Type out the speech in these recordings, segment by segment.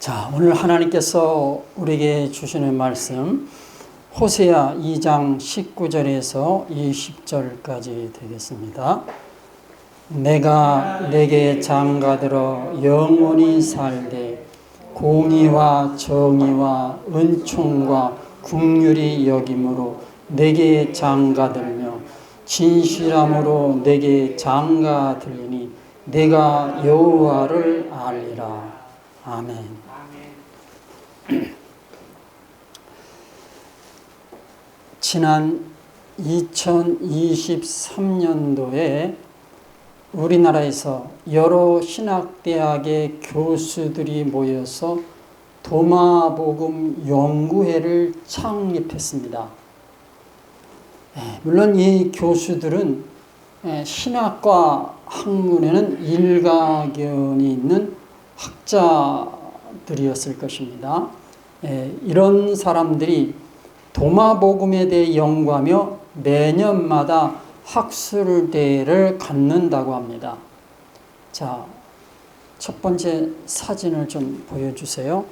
자, 오늘 하나님께서 우리에게 주시는 말씀 호세아 2장 19절에서 20절까지 되겠습니다. 내가 내게 장가들어 영원히 살되 공의와 정의와 은총과 긍휼이 여김으로 내게 장가들며 진실함으로 내게 장가들리니 내가 여호와를 알리라. 아멘. 지난 2023년도에 우리나라에서 여러 신학대학의 교수들이 모여서 도마복음 연구회를 창립했습니다. 물론 이 교수들은 신학과 학문에는 일가견이 있는 학자들이었을 것입니다. 이런 사람들이 도마복음에 대해 연구하며 매년마다 학술대회를 갖는다고 합니다. 자, 첫 번째 사진을 좀 보여주세요.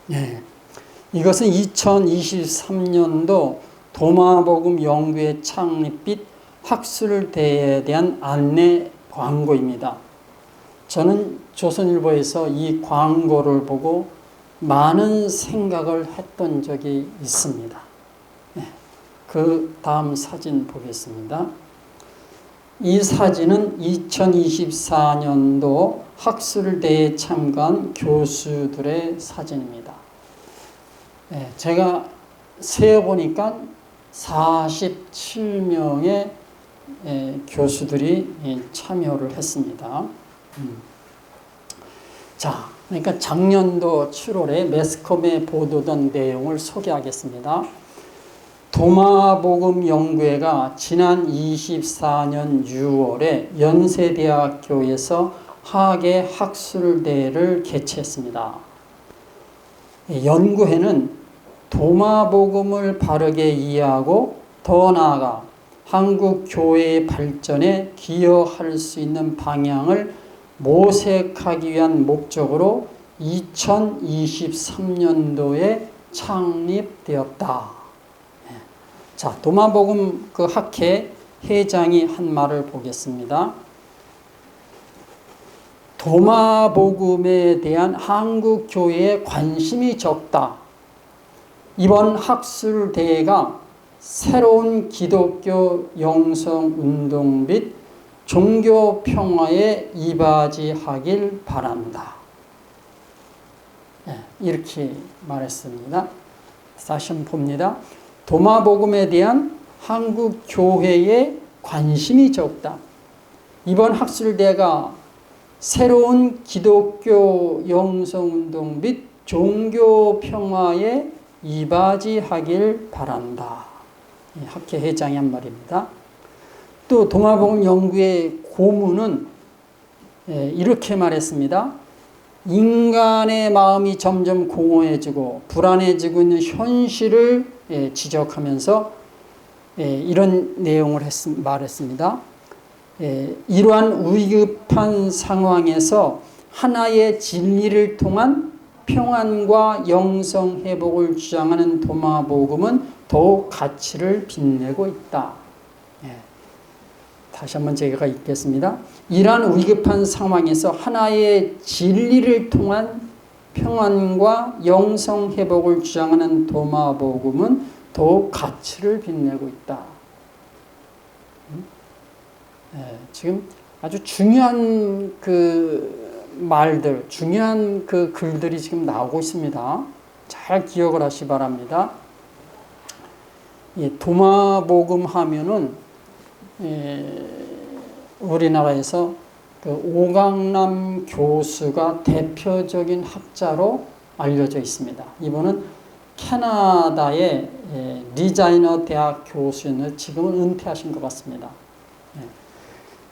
네, 이것은 2023년도 도마복음 연구회 창립 및 학술대회에 대한 안내 광고입니다. 저는 조선일보에서 이 광고를 보고 많은 생각을 했던 적이 있습니다. 그 다음 사진 보겠습니다. 이 사진은 2024년도 학술대회에 참가한 교수들의 사진입니다. 제가 세어보니까 47명의 교수들이 참여를 했습니다. 자, 그러니까 작년도 7월에 매스컴에 보도된 내용을 소개하겠습니다. 도마복음 연구회가 지난 24년 6월에 연세대학교에서 학예 학술대회를 개최했습니다. 연구회는 도마복음을 바르게 이해하고 더 나아가 한국 교회의 발전에 기여할 수 있는 방향을 모색하기 위한 목적으로 2023년도에 창립되었다. 자, 도마복음 그 학회 회장이 한 말을 보겠습니다. 도마복음에 대한 한국 교회의 관심이 적다. 이번 학술대회가 새로운 기독교 영성운동 및 종교 평화에 이바지하길 바란다. 이렇게 말했습니다. 다시 한번 봅니다. 도마복음에 대한 한국 교회의 관심이 적다. 이번 학술대회가 새로운 기독교 영성운동 및 종교 평화에 이바지하길 바란다. 학회 회장이 한 말입니다. 또 도마복음 연구의 고문은 이렇게 말했습니다. 인간의 마음이 점점 공허해지고 불안해지고 있는 현실을 지적하면서 이런 내용을 말했습니다. 이러한 위급한 상황에서 하나의 진리를 통한 평안과 영성 회복을 주장하는 도마복음은 더욱 가치를 빛내고 있다. 다시 한번 제가 읽겠습니다. 이러한 위급한 상황에서 하나의 진리를 통한 평안과 영성 회복을 주장하는 도마복음은 더욱 가치를 빛내고 있다. 지금 아주 중요한 그 말들, 중요한 그 글들이 지금 나오고 있습니다. 잘 기억을 하시 바랍니다. 도마복음 하면은 우리나라에서 그 오강남 교수가 대표적인 학자로 알려져 있습니다. 이분은 캐나다의 리자이너 대학 교수였는데 지금은 은퇴하신 것 같습니다.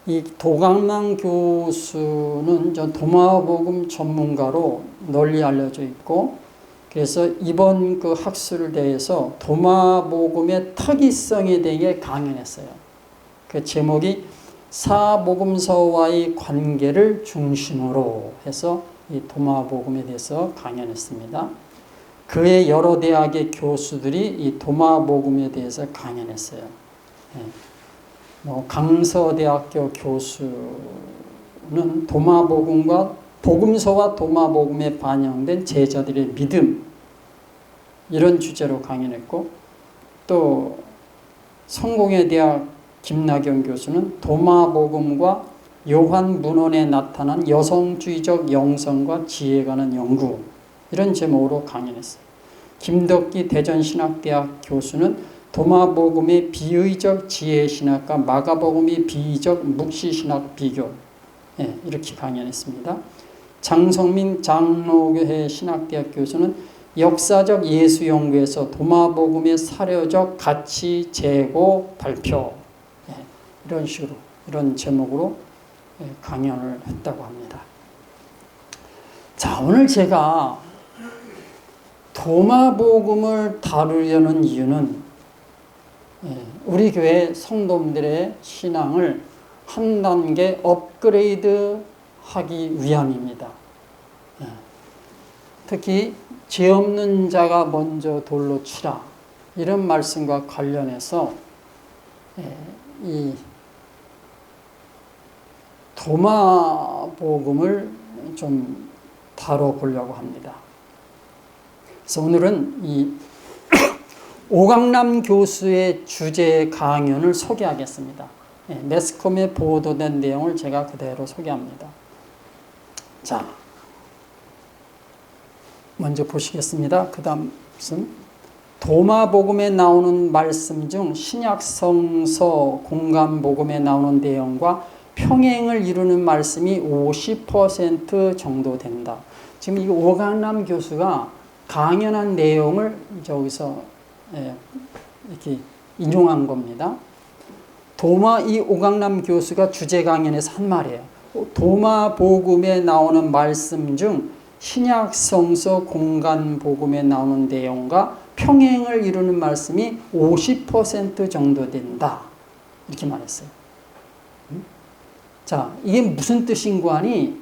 이 도강남 교수는 도마복음 전문가로 널리 알려져 있고, 그래서 이번 그 학술대회에서 도마복음의 특이성에 대해 강연했어요. 그 제목이 사복음서와의 관계를 중심으로 해서 이 도마복음에 대해서 강연했습니다. 그의 여러 대학의 교수들이 이 도마복음에 대해서 강연했어요. 강서대학교 교수는 복음서와 도마복음에 반영된 제자들의 믿음, 이런 주제로 강연했고, 또 성공회 대학 김나경 교수는 도마복음과 요한 문헌에 나타난 여성주의적 영성과 지혜에 관한 연구, 이런 제목으로 강연했어요. 김덕기 대전신학대학 교수는 도마복음의 비의적 지혜신학과 마가복음의 비의적 묵시신학 비교, 이렇게 강연했습니다. 장성민 장로교회 신학대학 교수는 역사적 예수연구에서 도마복음의 사료적 가치 재고 발표, 이런 식으로, 이런 제목으로 강연을 했다고 합니다. 자, 오늘 제가 도마복음을 다루려는 이유는 우리 교회 성도들의 신앙을 한 단계 업그레이드 하기 위함입니다. 특히 죄 없는 자가 먼저 돌로 치라, 이런 말씀과 관련해서 이 도마복음을 좀 다뤄보려고 합니다. 그래서 오늘은 이 오강남 교수의 주제 강연을 소개하겠습니다. 매스컴에 보도된 내용을 제가 그대로 소개합니다. 자, 먼저 보시겠습니다. 그 다음 도마복음에 나오는 말씀 중 신약성서 공감복음에 나오는 내용과 평행을 이루는 말씀이 50% 정도 된다. 지금 이 오강남 교수가 강연한 내용을 여기서 이렇게 인용한 겁니다. 이 오강남 교수가 주제 강연에서 한 말이에요. 도마복음에 나오는 말씀 중 신약성서 공간복음에 나오는 내용과 평행을 이루는 말씀이 50% 정도 된다, 이렇게 말했어요. 자, 이게 무슨 뜻인가 하니,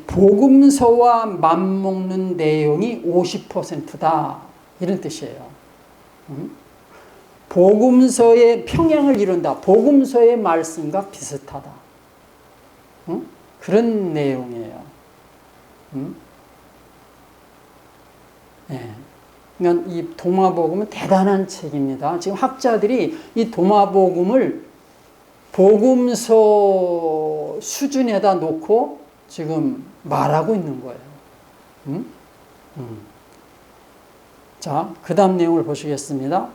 복음서와 맞먹는 내용이 50%다, 이런 뜻이에요. 복음서의 평행을 이룬다, 복음서의 말씀과 비슷하다, 그런 내용이에요. 그러니까 이 도마복음은 대단한 책입니다. 지금 학자들이 이 도마복음을 복음서 수준에다 놓고 지금 말하고 있는 거예요. 자, 그 다음 내용을 보시겠습니다.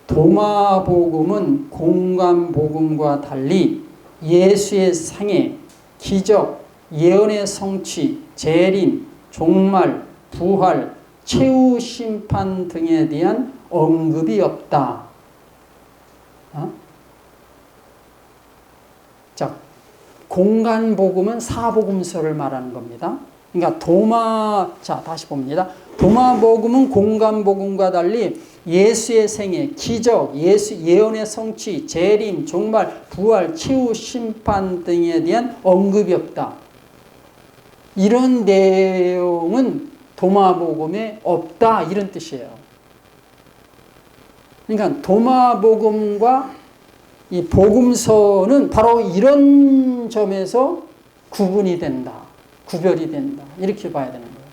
도마복음은 공관복음과 달리 예수의 생애, 기적, 예언의 성취, 재림, 종말, 부활, 최후 심판 등에 대한 언급이 없다. 자, 공간복음은 사복음서를 말하는 겁니다. 그러니까 다시 봅니다. 도마복음은 공간복음과 달리 예수의 생애, 기적, 예언의 성취, 재림, 종말, 부활, 최후 심판 등에 대한 언급이 없다. 이런 내용은 도마복음에 없다, 이런 뜻이에요. 그러니까 도마복음과 이 복음서는 바로 이런 점에서 구별이 된다, 이렇게 봐야 되는 거예요.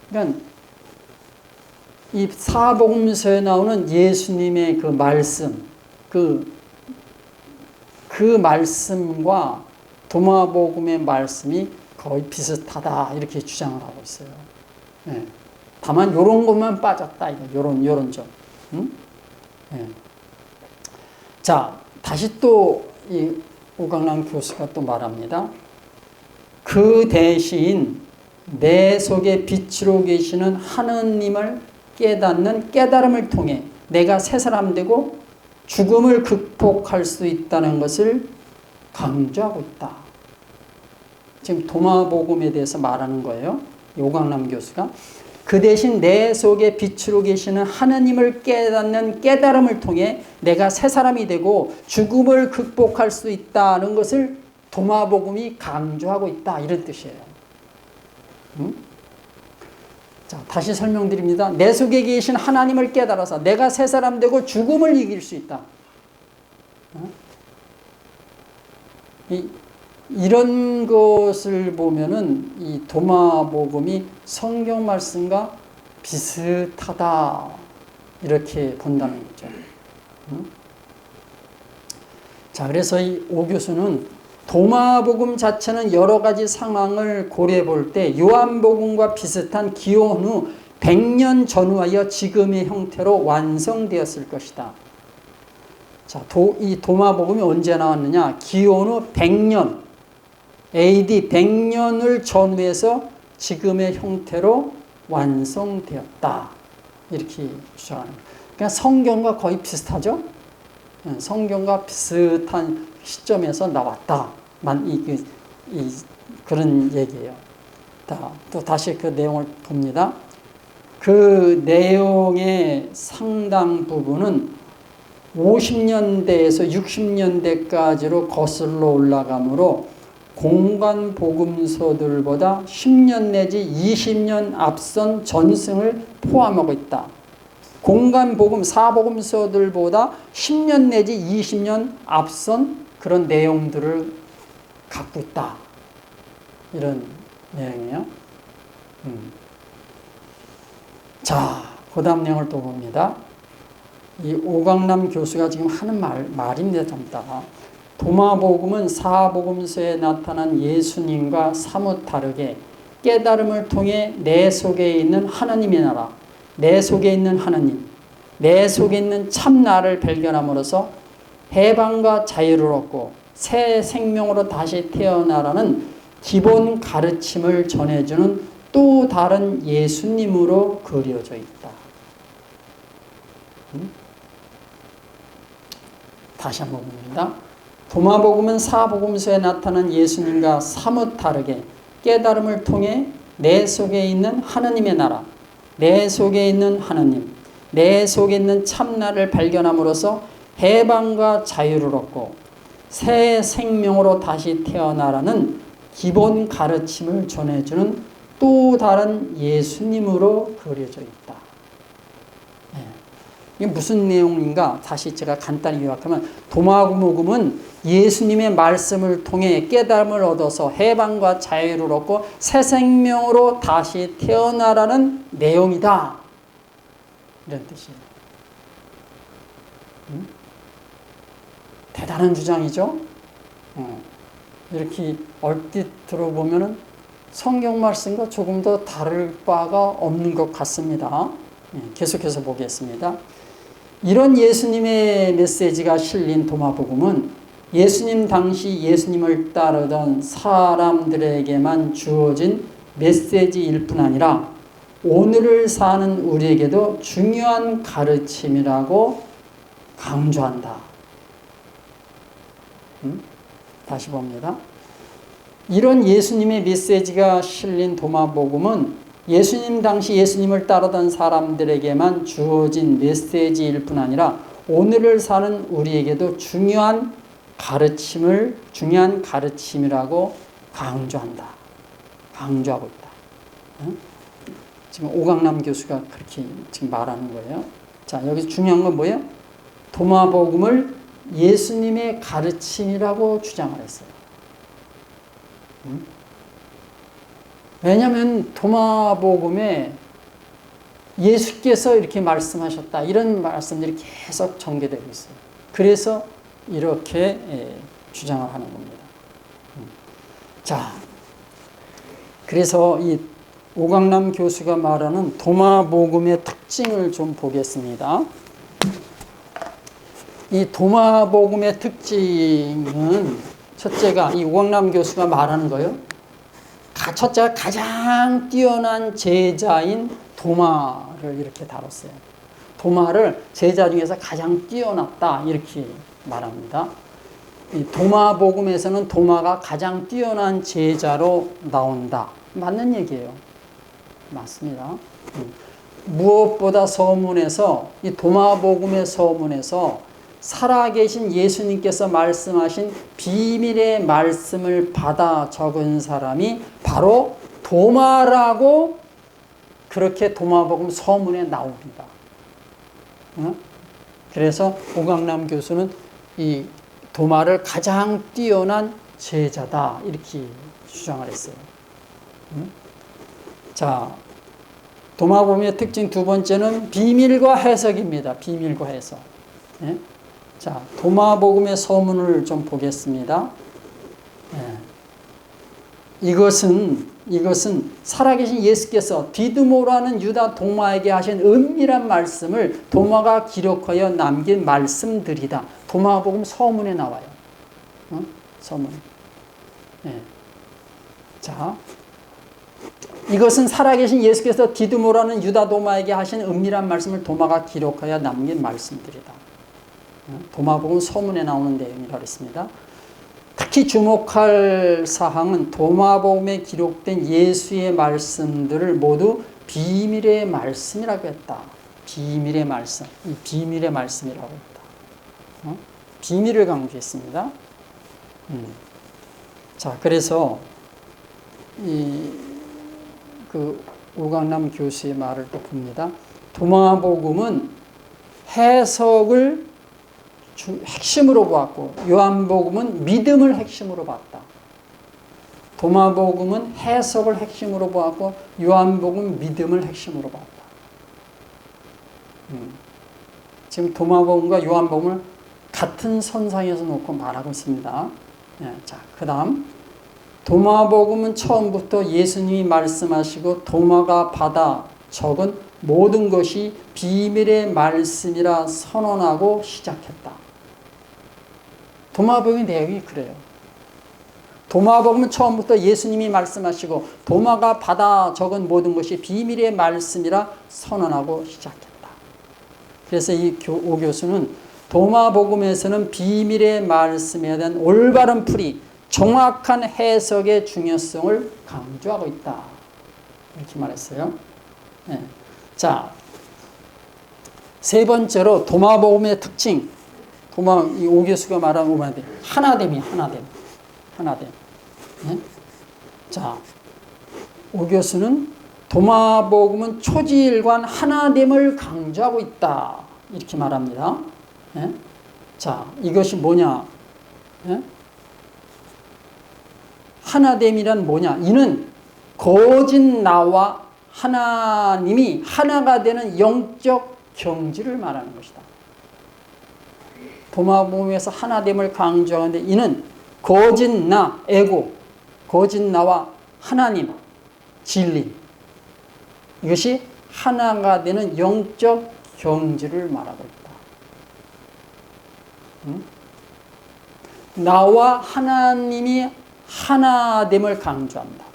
그러니까 이 사복음서에 나오는 예수님의 그 말씀, 그 말씀과 도마복음의 말씀이 거의 비슷하다, 이렇게 주장을 하고 있어요. 다만 이런 것만 빠졌다, 이런 점. 자, 다시 또 이 오강남 교수가 또 말합니다. 그 대신 내 속에 빛으로 계시는 하느님을 깨닫는 깨달음을 통해 내가 새 사람 되고 죽음을 극복할 수 있다는 것을 강조하고 있다. 지금 도마복음에 대해서 말하는 거예요. 오강남 교수가. 그 대신 내 속에 빛으로 계시는 하느님을 깨닫는 깨달음을 통해 내가 새 사람이 되고 죽음을 극복할 수 있다는 것을 도마복음이 강조하고 있다 이런 뜻이에요. 자, 다시 설명드립니다. 내 속에 계신 하나님을 깨달아서 내가 새 사람 되고 죽음을 이길 수 있다. 이런 것을 보면은 이 도마복음이 성경 말씀과 비슷하다 이렇게 본다는 거죠. 자, 그래서 이 오 교수는 도마복음 자체는 여러 가지 상황을 고려해 볼 때 요한복음과 비슷한 기원 후 100년 전후하여 지금의 형태로 완성되었을 것이다. 자, 이 도마복음이 언제 나왔느냐? 기원 후 100년, AD 100년을 전후해서 지금의 형태로 완성되었다. 이렇게 주장하는 거예요. 그러니까 성경과 거의 비슷하죠? 성경과 비슷한 시점에서 나왔다. 그런 얘기예요. 또 다시 그 내용을 봅니다. 그 내용의 상당 부분은 50년대에서 60년대까지로 거슬러 올라가므로 공간 복음서들보다 10년 내지 20년 앞선 전승을 포함하고 있다. 공간 복음, 사복음서들보다 10년 내지 20년 앞선 그런 내용들을 갖고 있다. 이런 내용이에요. 자, 그 다음 내용을 또 봅니다. 이 오강남 교수가 지금 하는 말입니다. 좀 이따가. 도마복음은 사복음서에 나타난 예수님과 사뭇 다르게 깨달음을 통해 내 속에 있는 하나님의 나라, 내 속에 있는 하나님, 내 속에 있는 참나를 발견함으로써 해방과 자유를 얻고 새 생명으로 다시 태어나라는 기본 가르침을 전해주는 또 다른 예수님으로 그려져 있다. 다시 한번 봅니다. 도마복음은 사복음서에 나타난 예수님과 사뭇 다르게 깨달음을 통해 내 속에 있는 하나님의 나라, 내 속에 있는 하나님, 내 속에 있는 참나를 발견함으로써 해방과 자유를 얻고 새 생명으로 다시 태어나라는 기본 가르침을 전해주는 또 다른 예수님으로 그려져 있다. 이게 무슨 내용인가? 다시 제가 간단히 요약하면 도마복음은 예수님의 말씀을 통해 깨달음을 얻어서 해방과 자유를 얻고 새 생명으로 다시 태어나라는 내용이다. 이런 뜻이에요. 대단한 주장이죠. 이렇게 얼핏 들어보면은 성경 말씀과 조금 더 다를 바가 없는 것 같습니다. 계속해서 보겠습니다. 이런 예수님의 메시지가 실린 도마복음은 예수님 당시 예수님을 따르던 사람들에게만 주어진 메시지일 뿐 아니라 오늘을 사는 우리에게도 중요한 가르침이라고 강조한다. 다시 봅니다. 이런 예수님의 메시지가 실린 도마복음은 예수님 당시 예수님을 따르던 사람들에게만 주어진 메시지일 뿐 아니라 오늘을 사는 우리에게도 중요한 가르침이라고 강조한다. 강조하고 있다. 지금 오강남 교수가 그렇게 지금 말하는 거예요. 자, 여기서 중요한 건 뭐예요? 도마복음을 예수님의 가르침이라고 주장을 했어요. 왜냐하면 도마복음에 예수께서 이렇게 말씀하셨다. 이런 말씀들이 계속 전개되고 있어요. 그래서 이렇게 주장을 하는 겁니다. 자, 그래서 이 오강남 교수가 말하는 도마복음의 특징을 좀 보겠습니다. 이 도마복음의 특징은 첫째가 이 오강남 교수가 말하는 거예요. 첫째가 가장 뛰어난 제자인 도마를 이렇게 다뤘어요. 도마를 제자 중에서 가장 뛰어났다 이렇게 말합니다. 이 도마복음에서는 도마가 가장 뛰어난 제자로 나온다. 맞는 얘기예요. 맞습니다. 무엇보다 서문에서 이 도마복음의 서문에서 살아계신 예수님께서 말씀하신 비밀의 말씀을 받아 적은 사람이 바로 도마라고 그렇게 도마복음 서문에 나옵니다. 그래서 오강남 교수는 이 도마를 가장 뛰어난 제자다 이렇게 주장을 했어요. 자, 도마복음의 특징 두 번째는 비밀과 해석입니다. 비밀과 해석. 자, 도마복음의 서문을 좀 보겠습니다. 이것은 살아계신 예수께서 디두모라는 유다 동마에게 하신 은밀한 말씀을 도마가 기록하여 남긴 말씀들이다. 도마복음 서문에 나와요. 서문. 자, 이것은 살아계신 예수께서 디두모라는 유다 동마에게 하신 은밀한 말씀을 도마가 기록하여 남긴 말씀들이다. 도마복음 서문에 나오는 내용이라고 했습니다. 특히 주목할 사항은 도마복음에 기록된 예수의 말씀들을 모두 비밀의 말씀이라고 했다. 비밀의 말씀, 이 비밀의 말씀이라고 했다. 비밀을 강조했습니다. 자, 그래서 그 오강남 교수의 말을 또 봅니다. 도마복음은 해석을 핵심으로 보았고 요한복음은 믿음을 핵심으로 봤다. 도마복음은 해석을 핵심으로 보았고 요한복음은 믿음을 핵심으로 봤다. 지금 도마복음과 요한복음을 같은 선상에서 놓고 말하고 있습니다. 자, 그 다음 도마복음은 처음부터 예수님이 말씀하시고 도마가 받아 적은 모든 것이 비밀의 말씀이라 선언하고 시작했다. 도마복음의 내용이 그래요. 도마복음은 처음부터 예수님이 말씀하시고 도마가 받아 적은 모든 것이 비밀의 말씀이라 선언하고 시작했다. 그래서 이 오 교수는 도마복음에서는 비밀의 말씀에 대한 올바른 풀이, 정확한 해석의 중요성을 강조하고 있다. 이렇게 말했어요. 자, 세 번째로 도마복음의 특징. 이 오 교수가 말한 하나됨이 하나됨. 자, 오 교수는 도마복음은 초지일관 하나됨을 강조하고 있다. 이렇게 말합니다. 자, 이것이 뭐냐? 하나됨이란 뭐냐? 이는 거짓 나와 하나님이 하나가 되는 영적 경지를 말하는 것이다. 도마복음에서 하나됨을 강조하는데 이는 거짓 나, 에고, 거짓 나와 하나님, 진리, 이것이 하나가 되는 영적 경지를 말하고 있다. 나와 하나님이 하나됨을 강조한다.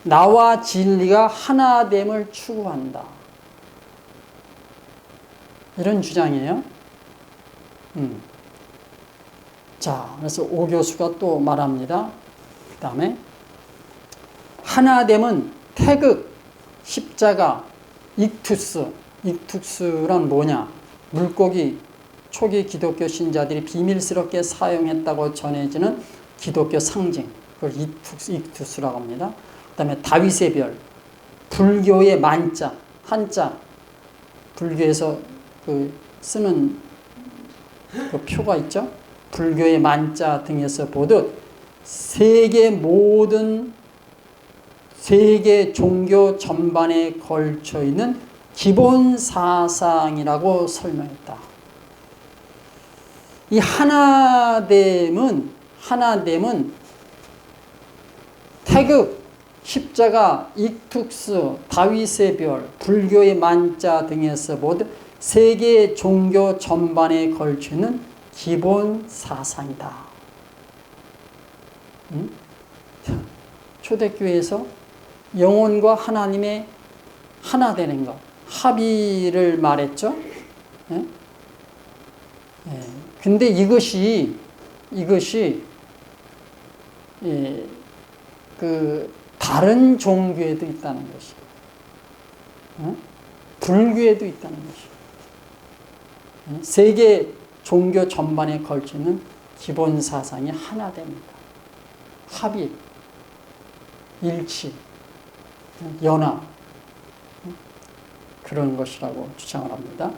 나와 진리가 하나됨을 추구한다. 이런 주장이에요. 자, 그래서 오 교수가 또 말합니다. 그 다음에 하나됨은 태극, 십자가, 익투스. 익투스란 뭐냐? 물고기, 초기 기독교 신자들이 비밀스럽게 사용했다고 전해지는 기독교 상징. 그걸 익투스라고 합니다. 그 다음에 다윗의 별, 불교의 만자, 한자. 불교에서 쓰는 그 표가 있죠. 불교의 만자 등에서 보듯 세계 종교 전반에 걸쳐 있는 기본 사상이라고 설명했다. 이 하나됨은 태극, 십자가, 익투스, 다윗의 별, 불교의 만자 등에서 보듯 세계 종교 전반에 걸쳐 있는 기본 사상이다. 초대교회에서 영혼과 하나님의 하나 되는 것, 합의를 말했죠. 근데 이것이 다른 종교에도 있다는 것이, 불교에도 있다는 것이, 세계 종교 전반에 걸치는 기본 사상이 하나 됩니다. 합의, 일치, 연합, 그런 것이라고 주장을 합니다.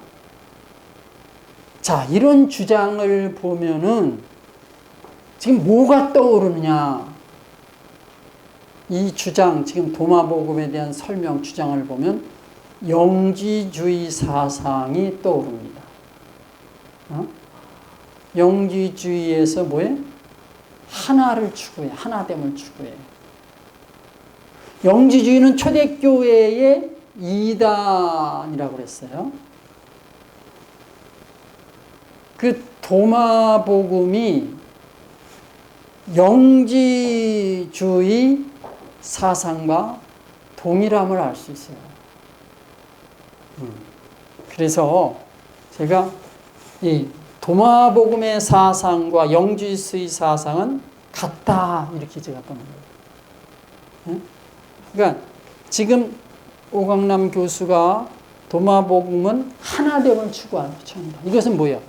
자, 이런 주장을 보면은 지금 뭐가 떠오르느냐? 이 주장, 지금 도마복음에 대한 설명, 주장을 보면 영지주의 사상이 떠오릅니다. 영지주의에서 뭐해? 하나를 추구해. 하나됨을 추구해. 영지주의는 초대교회의 이단이라고 그랬어요. 그 도마복음이 영지주의 사상과 동일함을 알 수 있어요. 그래서 제가 이 도마복음의 사상과 영지주의 사상은 같다, 이렇게 제가 보는 거예요. 그러니까 지금 오강남 교수가 도마복음은 하나됨을 추구한다. 이것은 뭐예요?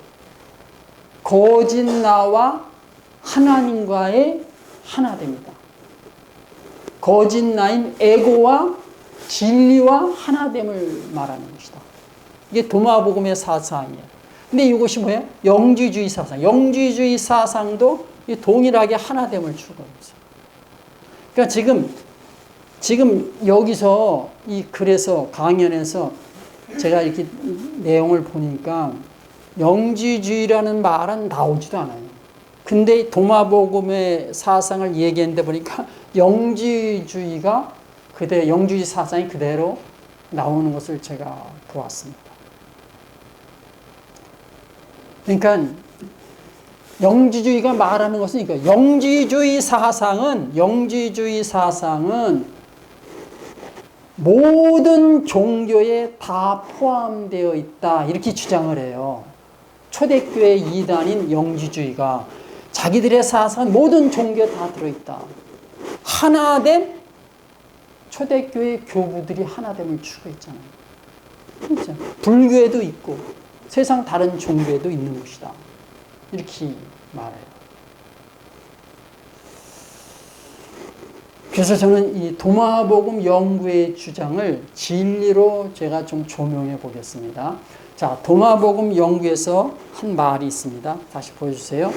거짓 나와 하나님과의 하나됨이다. 거짓 나인 에고와 진리와 하나됨을 말하는 것이다. 이게 도마복음의 사상이에요. 근데 이것이 뭐예요? 영지주의 사상. 영지주의 사상도 동일하게 하나됨을 추구하고 있어요. 그러니까 지금 여기서 이 글에서, 강연에서 제가 이렇게 내용을 보니까 영지주의라는 말은 나오지도 않아요. 근데 도마복음의 사상을 얘기했는데 보니까 영지주의가 영지주의 사상이 그대로 나오는 것을 제가 보았습니다. 그러니까 영지주의가 말하는 것은 이거, 영지주의 사상은 모든 종교에 다 포함되어 있다, 이렇게 주장을 해요. 초대교회 이단인 영지주의가 자기들의 사상은 모든 종교에 다 들어있다. 하나됨, 초대교회 교부들이 하나됨을 추구했잖아요. 그렇죠? 불교에도 있고 세상 다른 종교에도 있는 것이다, 이렇게 말해요. 그래서 저는 이 도마복음 연구의 주장을 진리로 제가 좀 조명해 보겠습니다. 자, 도마복음 연구에서 한 말이 있습니다. 다시 보여주세요.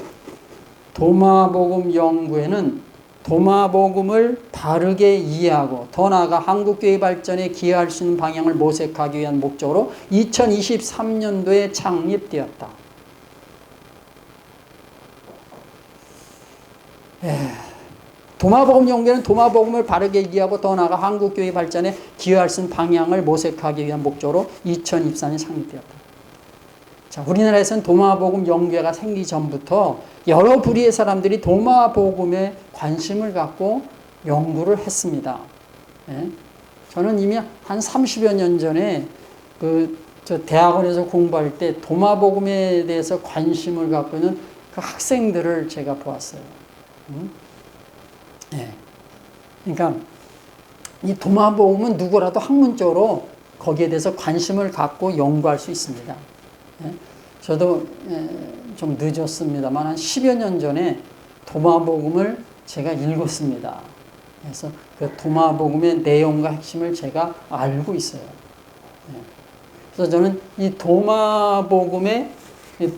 도마복음 연구에는 도마복음을 바르게 이해하고 더 나아가 한국교회 발전에 기여할 수 있는 방향을 모색하기 위한 목적으로 2023년도에 창립되었다. 도마복음 연구에는 도마복음을 바르게 이해하고 더 나아가 한국교회 발전에 기여할 수 있는 방향을 모색하기 위한 목적으로 2024년 창립되었다. 자, 우리나라에서는 도마복음 연구회가 생기기 전부터 여러 부류의 사람들이 도마복음에 관심을 갖고 연구를 했습니다. 예? 저는 이미 한 30여 년 전에 저 대학원에서 공부할 때 도마복음에 대해서 관심을 갖고 있는 그 학생들을 제가 보았어요. 예. 그러니까 이 도마복음은 누구라도 학문적으로 거기에 대해서 관심을 갖고 연구할 수 있습니다. 예. 저도 좀 늦었습니다만 한 10여 년 전에 도마복음을 제가 읽었습니다. 그래서 그 도마복음의 내용과 핵심을 제가 알고 있어요. 예. 그래서 저는 이 도마복음의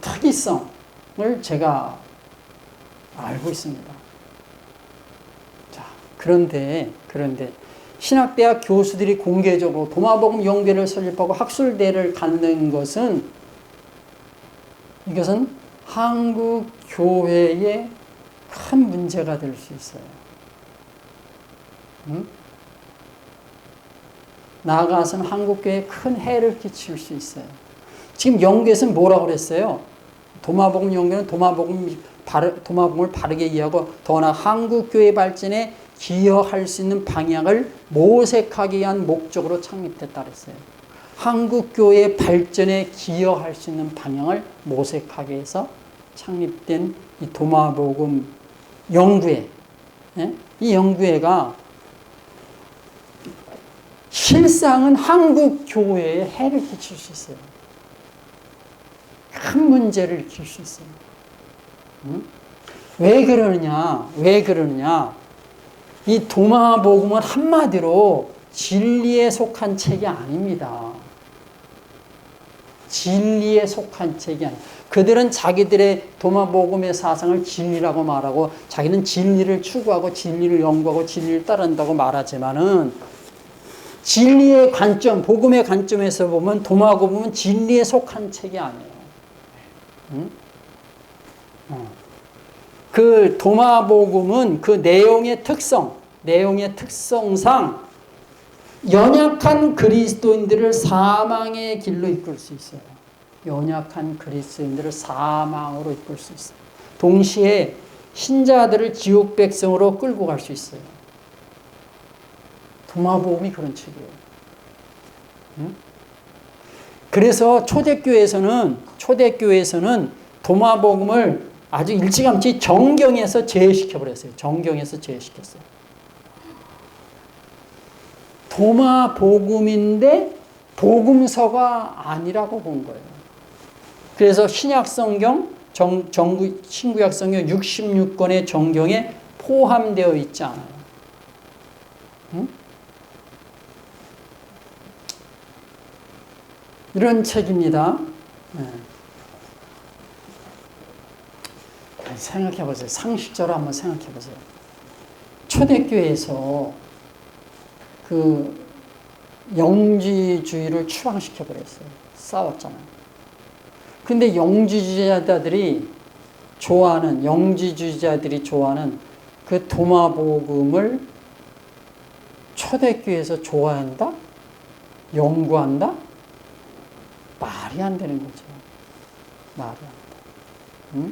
특이성을 제가 알고 있습니다. 자, 그런데 신학대학 교수들이 공개적으로 도마복음 연구회를 설립하고 학술대회를 갖는 것은, 이것은 한국 교회에 큰 문제가 될 수 있어요. 나아가서는 한국 교회에 큰 해를 끼칠 수 있어요. 지금 연구에서는 뭐라고 그랬어요? 도마복음 연구는 도마복음을 바르게 이해하고 더 나아 한국 교회 발전에 기여할 수 있는 방향을 모색하기 위한 목적으로 창립됐다 그랬어요. 한국교회 발전에 기여할 수 있는 방향을 모색하기 위해서 창립된 이 도마복음 연구회. 예? 이 연구회가 실상은 한국교회에 해를 끼칠 수 있어요. 큰 문제를 일으킬 수 있어요. 응? 왜 그러느냐? 왜 그러느냐? 이 도마복음은 한마디로 진리에 속한 책이 아닙니다. 진리에 속한 책이 아니에요. 그들은 자기들의 도마복음의 사상을 진리라고 말하고 자기는 진리를 추구하고 진리를 연구하고 진리를 따른다고 말하지만은 진리의 관점, 복음의 관점에서 보면 도마복음은 진리에 속한 책이 아니에요. 응? 그 도마복음은 그 내용의 특성상 연약한 그리스도인들을 사망의 길로 이끌 수 있어요. 연약한 그리스도인들을 사망으로 이끌 수 있어요. 동시에 신자들을 지옥 백성으로 끌고 갈 수 있어요. 도마복음이 그런 책이에요. 응? 그래서 초대교회에서는 도마복음을 아주 일찌감치 정경에서 제외시켜버렸어요. 정경에서 제외시켰어요. 도마복음인데 복음서가 아니라고 본 거예요. 그래서 신약성경, 신구약성경 66권의 정경에 포함되어 있지 않아요. 응? 이런 책입니다. 네. 생각해 보세요. 상식적으로 한번 생각해 보세요. 초대교회에서 그 영지주의를 추방시켜 버렸어요. 싸웠잖아요. 근데 영지주의자들이 좋아하는 그 도마복음을 초대교회에서 좋아한다? 연구한다? 말이 안 되는 거죠. 말이 안 돼. 응?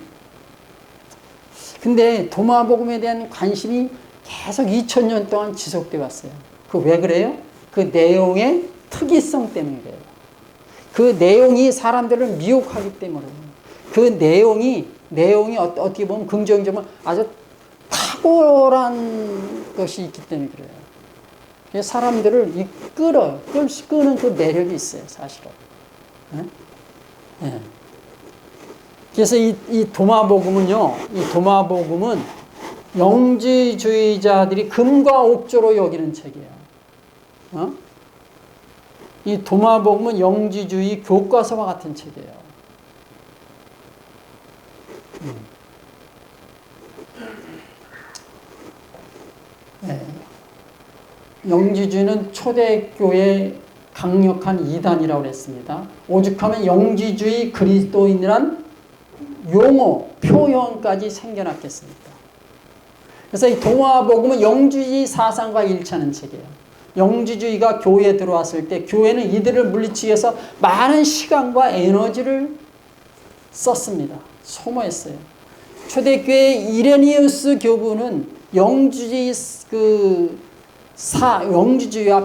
근데 도마복음에 대한 관심이 계속 2000년 동안 지속되어 왔어요. 그 왜 그래요? 그 내용의 특이성 때문에 그래요. 그 내용이 사람들을 미혹하기 때문에 그 내용이 어떻게 보면 긍정적으로 아주 탁월한 것이 있기 때문에 그래요. 사람들을 끄는 그 매력이 있어요, 사실은. 네? 네. 그래서 이 도마복음은요, 영지주의자들이 금과 옥조로 여기는 책이에요. 이 도마복음은 영지주의 교과서와 같은 책이에요. 네. 영지주의는 초대교회 강력한 이단이라고 했습니다. 오죽하면 영지주의 그리스도인이란 용어, 표현까지 생겨났겠습니까? 그래서 이 도마복음은 영지주의 사상과 일치하는 책이에요. 영지주의가 교회에 들어왔을 때 교회는 이들을 물리치기 위해서 많은 시간과 에너지를 썼습니다. 소모했어요. 초대교회 이레니우스 교부는 영지주의와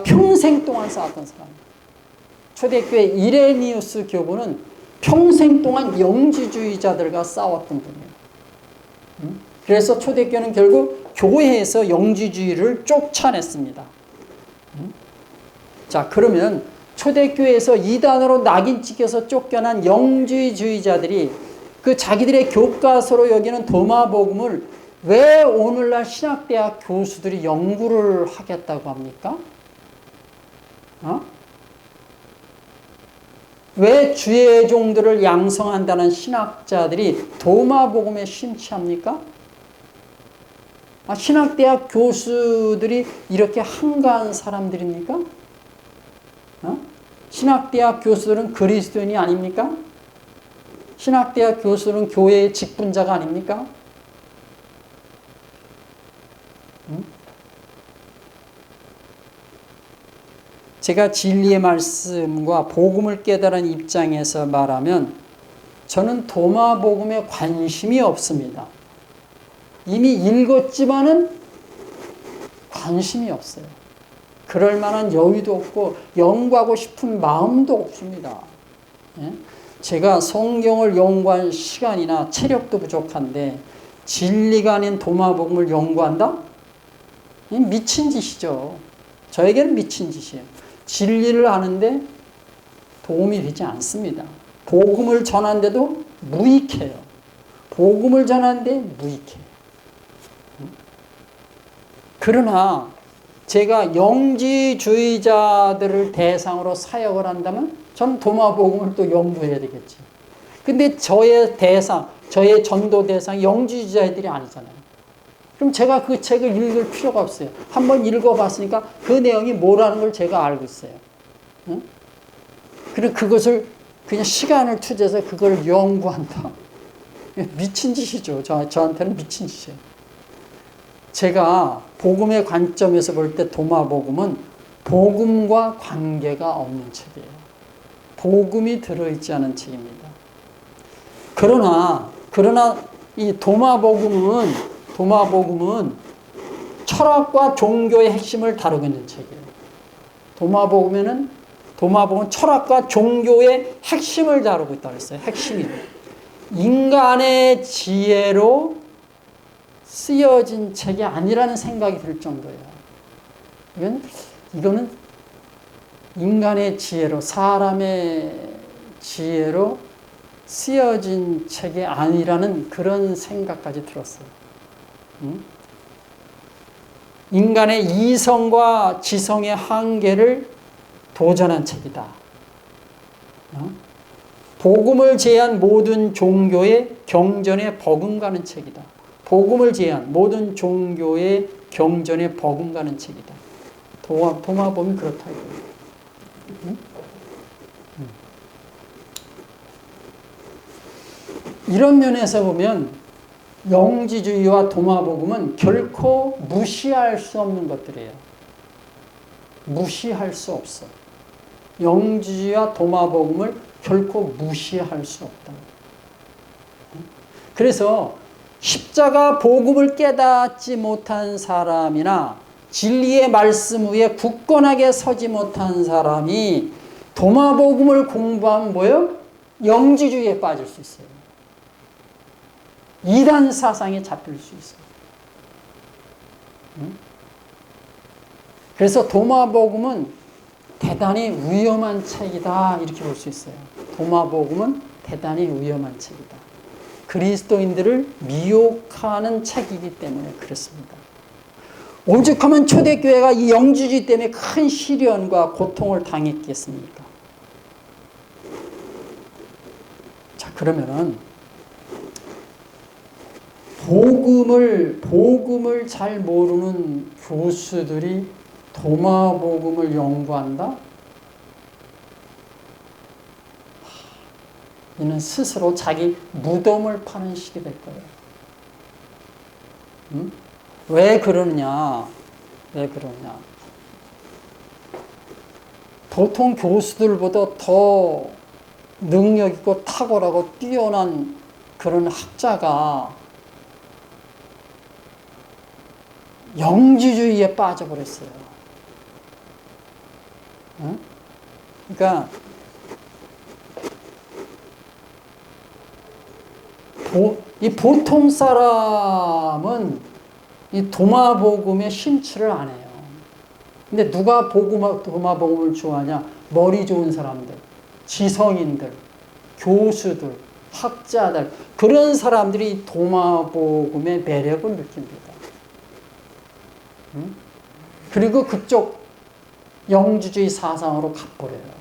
평생 동안 싸웠던 사람입니다. 초대교회 이레니우스 교부는 평생 동안 영지주의자들과 싸웠던 분이에요. 그래서 초대교회는 결국 교회에서 영지주의를 쫓아냈습니다. 자, 그러면 초대교회에서 이단으로 낙인 찍혀서 쫓겨난 영지주의자들이 그 자기들의 교과서로 여기는 도마복음을 왜 오늘날 신학대학 교수들이 연구를 하겠다고 합니까? 왜 주의 종들을 양성한다는 신학자들이 도마복음에 심취합니까? 신학대학 교수들이 이렇게 한가한 사람들입니까? 신학대학 교수들은 그리스도인이 아닙니까? 신학대학 교수들은 교회의 직분자가 아닙니까? 제가 진리의 말씀과 복음을 깨달은 입장에서 말하면 저는 도마복음에 관심이 없습니다. 이미 읽었지만은 관심이 없어요. 그럴 만한 여유도 없고 연구하고 싶은 마음도 없습니다. 제가 성경을 연구할 시간이나 체력도 부족한데 진리가 아닌 도마복음을 연구한다? 미친 짓이죠. 저에게는 미친 짓이에요. 진리를 아는데 도움이 되지 않습니다. 복음을 전하는데도 무익해요. 복음을 전하는데 무익해요. 그러나 제가 영지주의자들을 대상으로 사역을 한다면 전 도마복음을 또 연구해야 되겠지. 근데 저의 대상, 저의 전도 대상이 영지주의자들이 아니잖아요. 그럼 제가 그 책을 읽을 필요가 없어요. 한번 읽어봤으니까 그 내용이 뭐라는 걸 제가 알고 있어요. 응? 그리고 그것을 그냥 시간을 투자해서 그걸 연구한다. 미친 짓이죠. 저한테는 미친 짓이에요. 제가 복음의 관점에서 볼 때 도마복음은 복음과 관계가 없는 책이에요. 복음이 들어있지 않은 책입니다. 그러나 이 도마복음은 철학과 종교의 핵심을 다루고 있는 책이에요. 도마복음은 철학과 종교의 핵심을 다루고 있다고 했어요. 핵심이. 인간의 지혜로 쓰여진 책이 아니라는 생각이 들 정도예요. 이거는 인간의 지혜로, 사람의 지혜로 쓰여진 책이 아니라는 그런 생각까지 들었어요. 인간의 이성과 지성의 한계를 도전한 책이다. 복음을 제한 모든 종교의 경전에 버금가는 책이다. 복음을 제한 모든 종교의 경전에 버금가는 책이다. 도마복음이 그렇다 이거예요. 이런 면에서 보면 영지주의와 도마복음은 결코 무시할 수 없는 것들이에요. 무시할 수 없어. 영지주의와 도마복음을 결코 무시할 수 없다. 그래서 십자가 복음을 깨닫지 못한 사람이나 진리의 말씀 위에 굳건하게 서지 못한 사람이 도마복음을 공부하면 뭐예요? 영지주의에 빠질 수 있어요. 이단 사상에 잡힐 수 있어요. 그래서 도마복음은 대단히 위험한 책이다 이렇게 볼 수 있어요. 도마복음은 대단히 위험한 책이다. 그리스도인들을 미혹하는 책이기 때문에 그렇습니다. 오죽하면 초대교회가 이 영지주의 때문에 큰 시련과 고통을 당했겠습니까? 자, 그러면은 복음을 잘 모르는 교수들이 도마복음을 연구한다? 이는 스스로 자기 무덤을 파는 식이 될 거예요. 왜 그러느냐? 보통 교수들보다 더 능력 있고 탁월하고 뛰어난 그런 학자가 영지주의에 빠져버렸어요. 그러니까 이 보통 사람은 이 도마복음의 심취를 안 해요. 근데 누가 도마복음을 좋아하냐? 머리 좋은 사람들, 지성인들, 교수들, 학자들, 그런 사람들이 도마복음의 매력을 느낍니다. 그리고 그쪽 영지주의 사상으로 가버려요.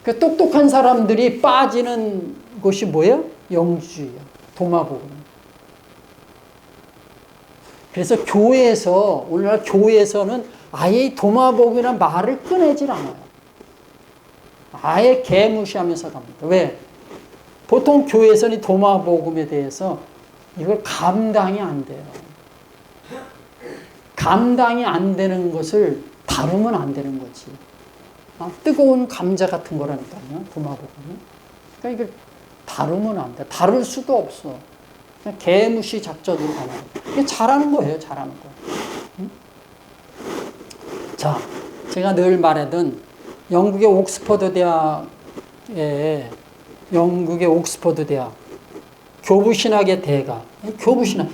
그 똑똑한 사람들이 빠지는 것이 뭐예요? 영지주의야. 도마복음. 그래서 오늘날 교회에서는 아예 도마복음이라는 말을 꺼내질 않아요. 아예 개무시하면서 갑니다. 왜? 보통 교회에서는 이 도마복음에 대해서 이걸 감당이 안 돼요. 감당이 안 되는 것을 다루면 안 되는 거지. 뜨거운 감자 같은 거라니까요, 도마복음은. 그러니까 이걸 다루면 안 돼. 다룰 수도 없어. 그냥 개무시 작전으로 가는 거예요. 이게 잘하는 거예요, 잘하는 거. 자, 제가 늘 말하던 영국의 옥스퍼드 대학 교부신학의 대가, 교부신학.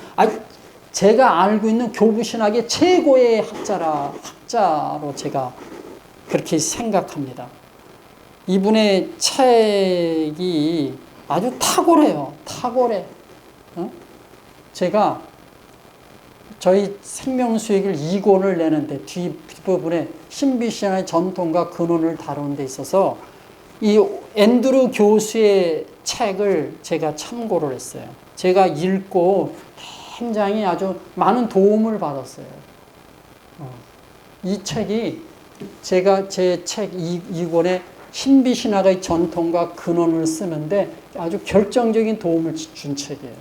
제가 알고 있는 교부신학의 최고의 학자로 제가 그렇게 생각합니다. 이분의 책이 아주 탁월해요. 탁월해. 제가 저희 생명수익을 2권을 내는데 뒷부분에 신비신화의 전통과 근원을 다루는 데 있어서 이 앤드루 교수의 책을 제가 참고를 했어요. 제가 읽고 굉장히 아주 많은 도움을 받았어요. 이 책이 제가 제 책 2권에 신비신학의 전통과 근원을 쓰는데 아주 결정적인 도움을 준 책이에요.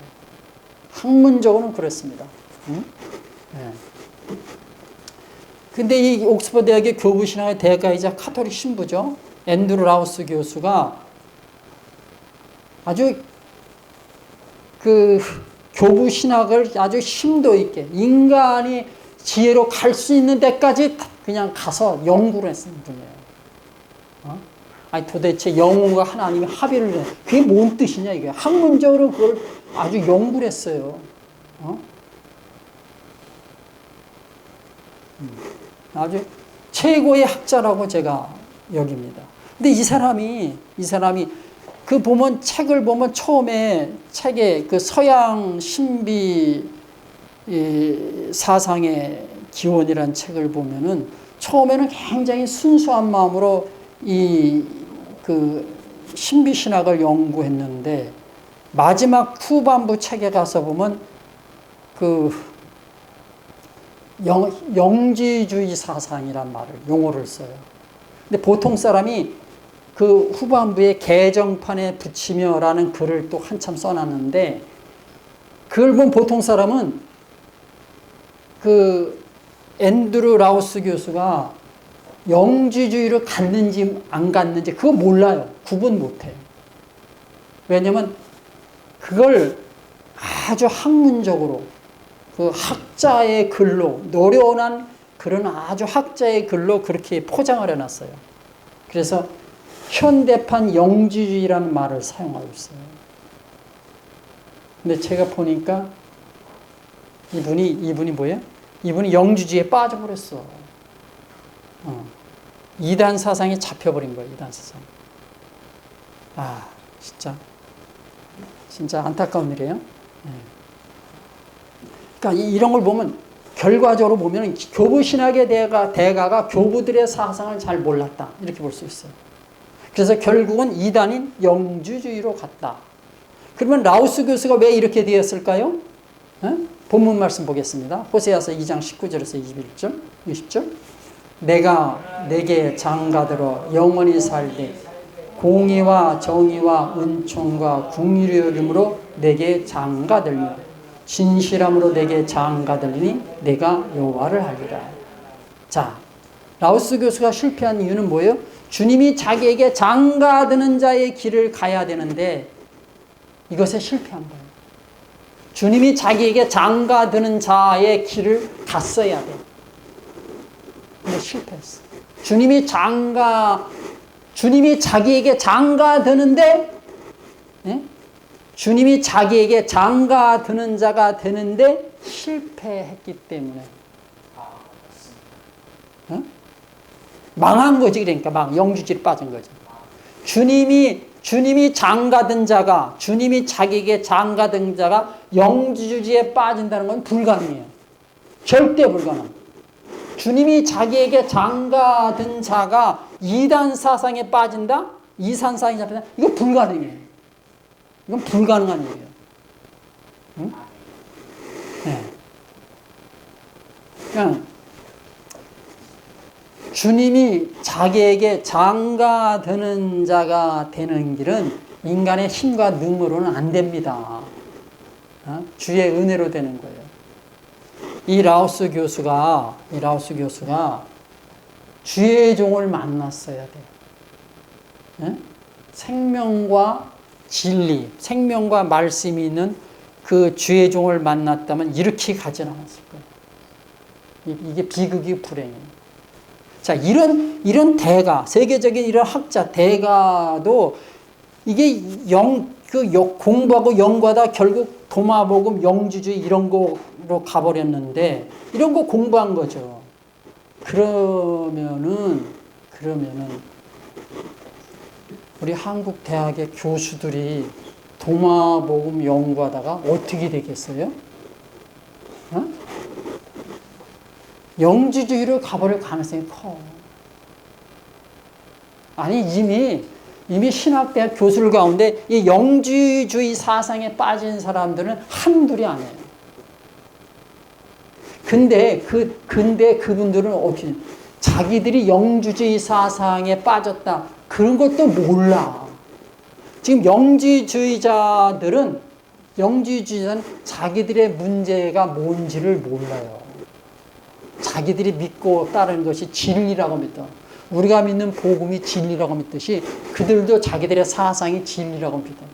학문적으로는 그랬습니다. 네. 근데 이 옥스퍼드 대학의 교부신학의 대가이자 카톨릭 신부죠. 앤드루 라우스 교수가 아주 그 교부신학을 아주 심도 있게 인간이 지혜로 갈 수 있는 데까지 그냥 가서 연구를 했던 분이에요. 아니 도대체 영혼과 하나님이 합의를 해. 그게 뭔 뜻이냐 이게. 학문적으로 그걸 아주 연구를 했어요. 아주 최고의 학자라고 제가 여깁니다. 근데 이 사람이 그 보면 책을 보면 처음에 책에 그 서양 신비 사상의 기원이라는 책을 보면은 처음에는 굉장히 순수한 마음으로 그 신비신학을 연구했는데 마지막 후반부 책에 가서 보면 그 영지주의 사상이란 용어를 써요. 근데 보통 사람이 그 후반부에 개정판에 붙이며라는 글을 또 한참 써놨는데 그걸 본 보통 사람은 그 앤드루 라우스 교수가 영지주의를 갖는지 안 갖는지 그거 몰라요. 구분 못해요. 왜냐면 그걸 아주 학문적으로 그 학자의 글로 노련한 그런 아주 학자의 글로 그렇게 포장을 해놨어요. 그래서 현대판 영지주의라는 말을 사용하고 있어요. 근데 제가 보니까 이분이 뭐예요? 이분이 영지주의에 빠져버렸어. 이단 사상에 잡혀버린 거예요. 이단 사상. 아, 진짜 안타까운 일이에요. 네. 그러니까 이런 걸 보면 결과적으로 보면 교부신학의 대가가 교부들의 사상을 잘 몰랐다 이렇게 볼 수 있어요. 그래서 결국은 이단인 영주주의로 갔다. 그러면 라우스 교수가 왜 이렇게 되었을까요? 본문 말씀 보겠습니다. 호세아서 2장 19절에서 21절, 20절. 내가 내게 장가들어 영원히 살되 공의와 정의와 은총과 긍휼의 여김으로 내게 장가들며 진실함으로 내게 장가들니 내가 여호와를 알리라. 자, 라우스 교수가 실패한 이유는 뭐예요? 주님이 자기에게 장가드는 자의 길을 가야 되는데 이것에 실패한 거예요. 주님이 자기에게 장가드는 자의 길을 갔어야 돼. 근데 실패했어. 주님이 자기에게 장가드는데, 네? 주님이 자기에게 장가드는 자가 되는데 실패했기 때문에 망한 거지. 그러니까 영주지에 빠진 거죠. 주님이 장가든 자가, 주님이 자기에게 장가든 자가 영주지에 빠진다는 건 불가능해요. 절대 불가능. 주님이 자기에게 장가든 자가 이단 사상에 빠진다? 이산 사상에 잡힌다? 이거 불가능해요. 이건 불가능한 일이에요. 응? 네. 그냥 주님이 자기에게 장가드는 자가 되는 길은 인간의 힘과 능으로는 안 됩니다. 주의 은혜로 되는 거예요. 이 라우스 교수가 주의 종을 만났어야 돼요. 생명과 진리, 생명과 말씀이 있는 그 주의 종을 만났다면 이렇게 가진 않았을 거예요. 이게 비극이 불행이에요. 자, 이런 대가, 세계적인 이런 학자, 대가도 이게 공부하고 연구하다 결국 도마복음, 영주주의 이런 거로 가버렸는데, 이런 거 공부한 거죠. 그러면은 그러면은 우리 한국 대학의 교수들이 도마복음 연구하다가 어떻게 되겠어요? 어? 영지주의로 가버릴 가능성이 커. 아니 이미 신학대학 교수들 가운데 이 영지주의 사상에 빠진 사람들은 한둘이 아니에요. 근데 그분들은 어떻게 자기들이 영지주의 사상에 빠졌다 그런 것도 몰라. 지금 영지주의자는 자기들의 문제가 뭔지를 몰라요. 자기들이 믿고 따르는 것이 진리라고 믿어. 우리가 믿는 복음이 진리라고 믿듯이 그들도 자기들의 사상이 진리라고 믿어.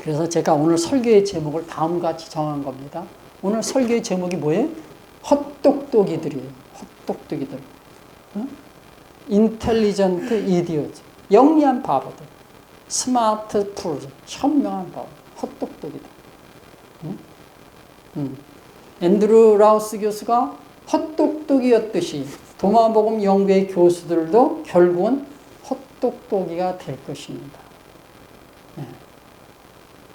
그래서 제가 오늘 설교의 제목을 다음과 같이 정한 겁니다. 오늘 설교의 제목이 뭐예요? 헛똑똑이들이에요. 헛똑똑이들. 인텔리전트 이디오트. 영리한 바보들. 스마트 풀즈. 현명한 바보. 헛똑똑이들. 앤드루 라우스 교수가 헛똑똑이였듯이 도마복음 연구의 교수들도 결국은 헛똑똑이가 될 것입니다. 네.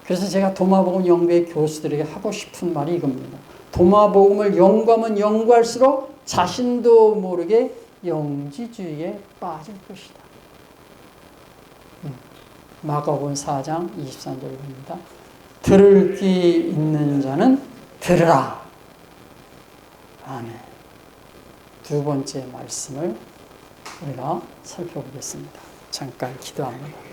그래서 제가 도마복음 연구의 교수들에게 하고 싶은 말이 이겁니다. 도마복음을 연구하면 연구할수록 자신도 모르게 영지주의에 빠질 것이다. 마가복음 4장 23절입니다. 들을 귀 있는 자는 들으라. 아멘. 두 번째 말씀을 우리가 살펴보겠습니다. 잠깐 기도합니다.